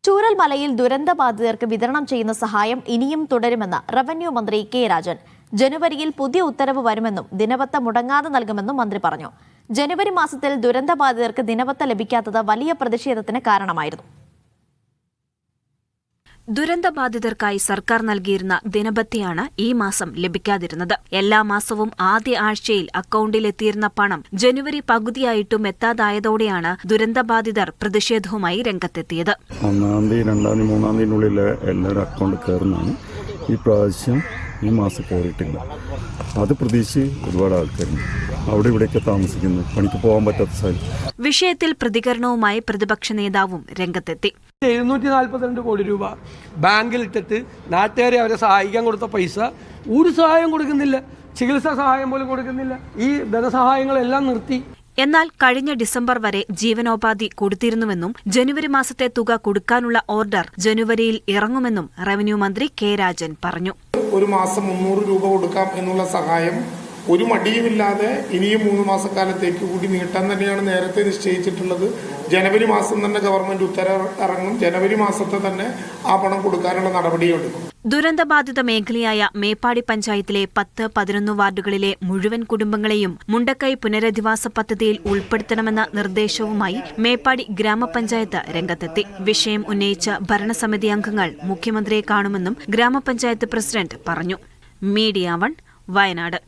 ചൂരൽമലയിൽ ദുരന്തബാധിതർക്ക് വിതരണം ചെയ്യുന്ന സഹായം ഇനിയും തുടരുമെന്ന് റവന്യൂ മന്ത്രി കെ രാജൻ. ജനുവരിയിൽ പുതിയ ഉത്തരവ് വരുമെന്നും ദിനപത്ത മുടങ്ങാതെ നൽകുമെന്നും മന്ത്രി പറഞ്ഞു. ജനുവരി മാസത്തിൽ ദുരന്തബാധിതർക്ക് ദിനപത്ത ലഭിക്കാത്തത് വലിയ പ്രതിഷേധത്തിന് കാരണമായിരുന്നു. ദുരന്തബാധിതർക്കായി സർക്കാർ നൽകിയിരുന്ന ദിനബത്തയാണ് ഈ മാസം ലഭിക്കാതിരുന്നത്. എല്ലാ മാസവും ആദ്യ ആഴ്ചയിൽ അക്കൌണ്ടിലെത്തിയിരുന്ന പണം ജനുവരി പകുതിയായിട്ടും എത്താതായതോടെയാണ് ദുരന്തബാധിതർ പ്രതിഷേധവുമായി രംഗത്തെത്തിയത്. 1-ാം തീയതി, 2-ാം തീയതി, 3-ാം തീയതിനുള്ളിൽ എല്ലാവരും അക്കൗണ്ട് കയറുന്നതാണ്. ഈ പ്രാവശ്യം ഈ മാസം കയറിയിട്ടില്ല. അത് പ്രതീക്ഷിച്ച് ഒരുപാട് ആൾക്കാരുണ്ട് അവിടെ ഇവിടെയൊക്കെ താമസിക്കുന്നു. പണിക്ക് പോകാൻ പറ്റാത്ത സാഹചര്യം. വിഷയത്തിൽ പ്രതികരണവുമായി പ്രതിപക്ഷ നേതാവും രംഗത്തെത്തി. 742 കോടി രൂപ ബാങ്കിലിട്ടിട്ട് നാട്ടുകാരെ അവരെ സഹായിക്കാൻ കൊടുത്ത പൈസ ഒരു സഹായം കൊടുക്കുന്നില്ല. ചികിത്സാ സഹായം പോലും കൊടുക്കുന്നില്ല. ഈ ധനസഹായങ്ങളെല്ലാം നിർത്തി. എന്നാൽ കഴിഞ്ഞ ഡിസംബർ വരെ ജീവനോപാധി കൊടുത്തിരുന്നുവെന്നും ജനുവരി മാസത്തെ തുക കൊടുക്കാനുള്ള ഓർഡർ ജനുവരിയിൽ ഇറങ്ങുമെന്നും റവന്യൂ മന്ത്രി കെ രാജൻ പറഞ്ഞു. ഒരു മാസം 300 രൂപ കൊടുക്കാം എന്നുള്ള സഹായം ഒരു മടിയുമില്ലാതെ ഇനിയും 3 മാസക്കാലത്തേക്ക് കൂടി നീട്ടാൻ തന്നെയാണ് നേരത്തെ നിശ്ചയിച്ചിട്ടുള്ളത്. ജനുവരി മാസം തന്നെ ഗവൺമെന്റ് ഉത്തരവ് ഇറങ്ങും. ജനുവരി മാസത്തെ തന്നെ ആ പണം കൊടുക്കാനുള്ള നടപടിയെടുക്കും. ദുരന്തബാധിത മേഖലയായ മേപ്പാടി പഞ്ചായത്തിലെ 10-11 വാർഡുകളിലെ മുഴുവൻ കുടുംബങ്ങളെയും മുണ്ടക്കൈ പുനരധിവാസ പദ്ധതിയിൽ ഉൾപ്പെടുത്തണമെന്ന നിർദ്ദേശവുമായി മേപ്പാടി ഗ്രാമപഞ്ചായത്ത് രംഗത്തെത്തി. വിഷയം ഉന്നയിച്ച ഭരണസമിതി അംഗങ്ങൾ മുഖ്യമന്ത്രിയെ കാണുമെന്നും ഗ്രാമപഞ്ചായത്ത് പ്രസിഡന്റ് പറഞ്ഞു. മീഡിയ 1 വയനാട്.